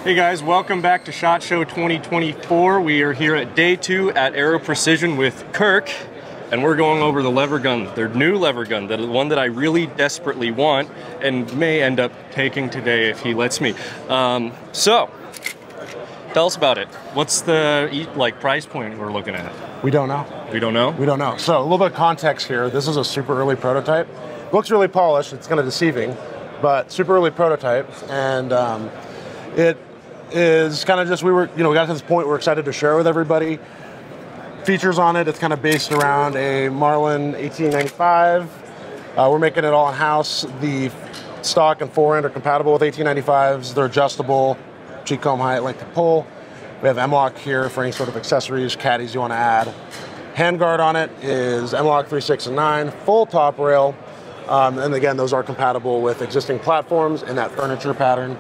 Hey guys, welcome back to SHOTSHOW 2024. We are here at day 2 at Aero Precision with Kirk, and we're going over the lever gun, their new lever gun, the one that I really desperately want and may end up taking today if he lets me. So, tell us about it. What's the price point we're looking at? We don't know. We don't know? We don't know. So a little bit of context here. This is a super early prototype. Looks really polished. It's kind of deceiving, but super early prototype. And it is kind of just, we got to this point we're excited to share with everybody. Features on it, it's kind of based around a Marlin 1895. We're making it all in-house. The stock and forend are compatible with 1895s. They're adjustable, cheek comb height, length to pull. We have M-LOK here for any sort of accessories, caddies you want to add. Handguard on it is M-LOK 3, 6, and 9, full top rail. And again, those are compatible with existing platforms in that furniture pattern.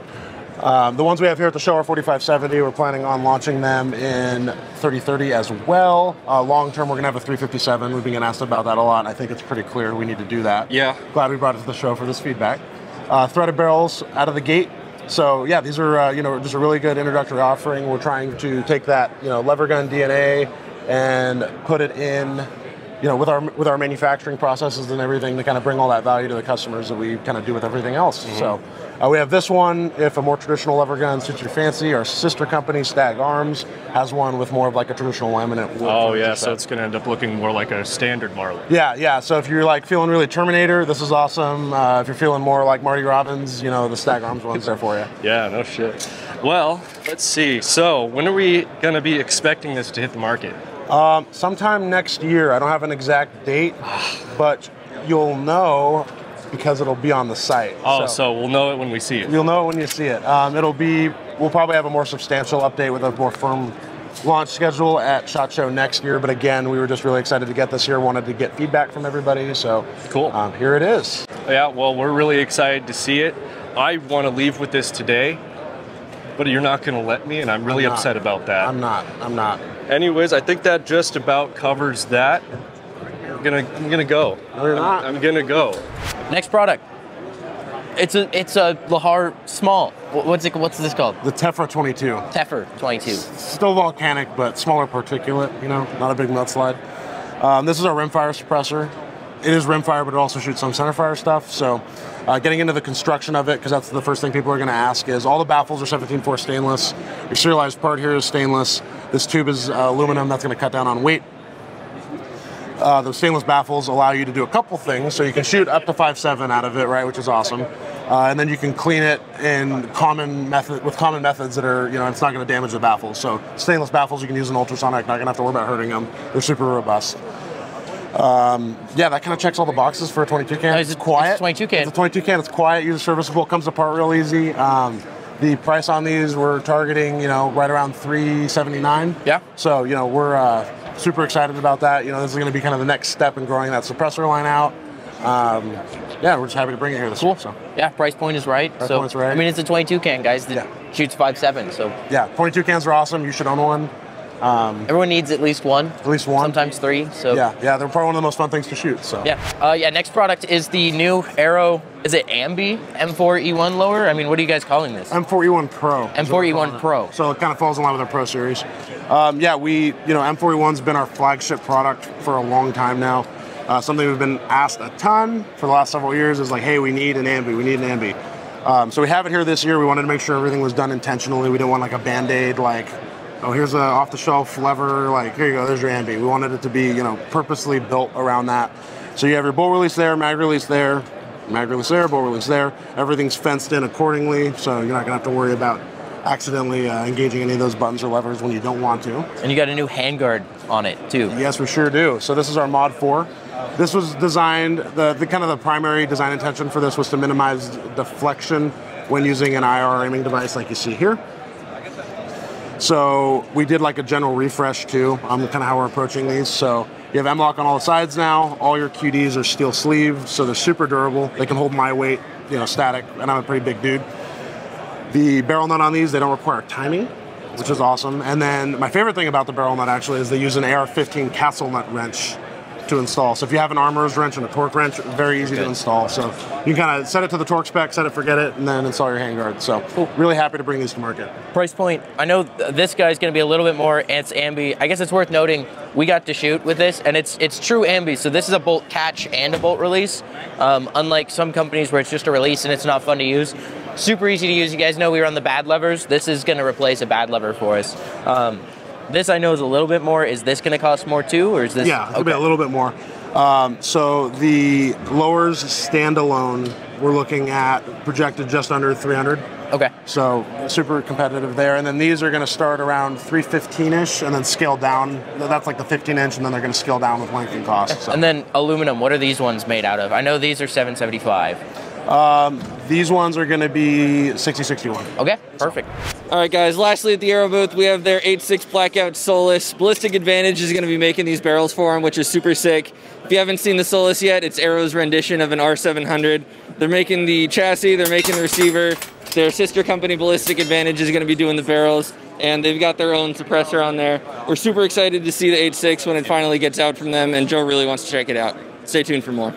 The ones we have here at the show are 4570. We're planning on launching them in 3030 as well. Long term, we're going to have a 357. We've been asked about that a lot, and I think it's pretty clear we need to do that. Yeah. Glad we brought it to the show for this feedback. Threaded barrels out of the gate. So yeah, these are just a really good introductory offering. We're trying to take that lever gun DNA and put it in with our manufacturing processes and everything to kind of bring all that value to the customers that we kind of do with everything else. Mm-hmm. So we have this one, if a more traditional lever gun suits your fancy. Our sister company, Stag Arms, has one with more of like a traditional laminate wood. Oh yeah, so it's going to end up looking more like a standard Marlin. Yeah. So if you're feeling really Terminator, this is awesome. If you're feeling more like Marty Robbins, the Stag Arms one's there for you. Yeah, no shit. Well, let's see. So when are we going to be expecting this to hit the market? Sometime next year. I don't have an exact date, but you'll know because it'll be on the site. Oh, so we'll know it when we see it. You'll know it when you see it. We'll probably have a more substantial update with a more firm launch schedule at SHOTSHOW next year. But again, we were just really excited to get this here. Wanted to get feedback from everybody. So cool. Here it is. Yeah. Well, we're really excited to see it. I want to leave with this today, but you're not going to let me, and I'm really upset about that. I'm not. Anyways, I think that just about covers that. I'm gonna go. No, you're not. I'm gonna go. Next product. It's a Lahar small. What's this called? The Tephra 22. Tephra 22. Still volcanic, but smaller particulate. Not a big mudslide. This is our rimfire suppressor. It is rimfire, but it also shoots some centerfire stuff. So, getting into the construction of it, because that's the first thing people are going to ask, is all the baffles are 17.4 stainless. Your serialized part here is stainless. This tube is aluminum. That's going to cut down on weight. The stainless baffles allow you to do a couple things. So you can shoot up to 5.7 out of it, right, which is awesome. And then you can clean it with common methods that are, it's not going to damage the baffles. So stainless baffles, you can use an ultrasonic, not going to have to worry about hurting them. They're super robust. Yeah, that kind of checks all the boxes for a 22 can. It's quiet. It's a 22 can. It's a 22 can. It's quiet, user serviceable, comes apart real easy. The price on these, we're targeting, right around $379. Yeah. So, we're super excited about that. This is going to be kind of the next step in growing that suppressor line out. Yeah, we're just happy to bring it here this week. So. Yeah, price point is right. Price point's right. I mean, it's a 22 can, guys. That shoots 5.7. So. Yeah, 22 cans are awesome. You should own one. Everyone needs at least one. At least one. Sometimes 3. So yeah, they're probably one of the most fun things to shoot. So yeah. Next product is the new Aero. Is it Bambi M4E1 lower? I mean, what are you guys calling this? M4E1 Pro. M4E1 Pro. So it kind of falls in line with our Pro series. M4E1's been our flagship product for a long time now. Something we've been asked a ton for the last several years is hey, we need an Ambi. We need an Ambi. So we have it here this year. We wanted to make sure everything was done intentionally. We didn't want a Band-Aid oh, here's a off-the-shelf lever, here you go, there's your Ambi. We wanted it to be, purposely built around that. So you have your bolt release there, mag release there, bolt release there. Everything's fenced in accordingly, so you're not gonna have to worry about accidentally engaging any of those buttons or levers when you don't want to. And you got a new handguard on it, too. Yes, we sure do. So this is our Mod 4. This was designed, the primary design intention for this was to minimize deflection when using an IR aiming device like you see here. So we did a general refresh too, kind of how we're approaching these. So you have M-LOK on all the sides now. All your QDs are steel sleeved, so they're super durable. They can hold my weight, static, and I'm a pretty big dude. The barrel nut on these, they don't require timing, which is awesome. And then my favorite thing about the barrel nut actually is they use an AR-15 castle nut wrench to install. So if you have an armorer's wrench and a torque wrench, very easy to install. So you can kind of set it to the torque spec, set it, forget it, and then install your handguard. So really happy to bring these to market. Price point, I know this guy's going to be a little bit more, and it's ambi. I guess it's worth noting we got to shoot with this, and it's true ambi. So this is a bolt catch and a bolt release, unlike some companies where it's just a release and it's not fun to use. Super easy to use. You guys know we were on the bad levers. This is going to replace a bad lever for us. This I know is a little bit more. Is this going to cost more too, or is this? Yeah, it'll be a little bit more. So the lowers standalone, we're looking at projected just under 300. Okay. So super competitive there. And then these are going to start around 315-ish and then scale down. That's like the 15-inch, and then they're going to scale down with length and cost. So. And then aluminum, what are these ones made out of? I know these are 775. These ones are going to be 6061. Okay, perfect. All right, guys, lastly at the Aero booth, we have their 8.6 Blackout Solus. Ballistic Advantage is going to be making these barrels for them, which is super sick. If you haven't seen the Solus yet, it's Aero's rendition of an R700. They're making the chassis, they're making the receiver. Their sister company, Ballistic Advantage, is going to be doing the barrels, and they've got their own suppressor on there. We're super excited to see the 8.6 when it finally gets out from them, and Joe really wants to check it out. Stay tuned for more.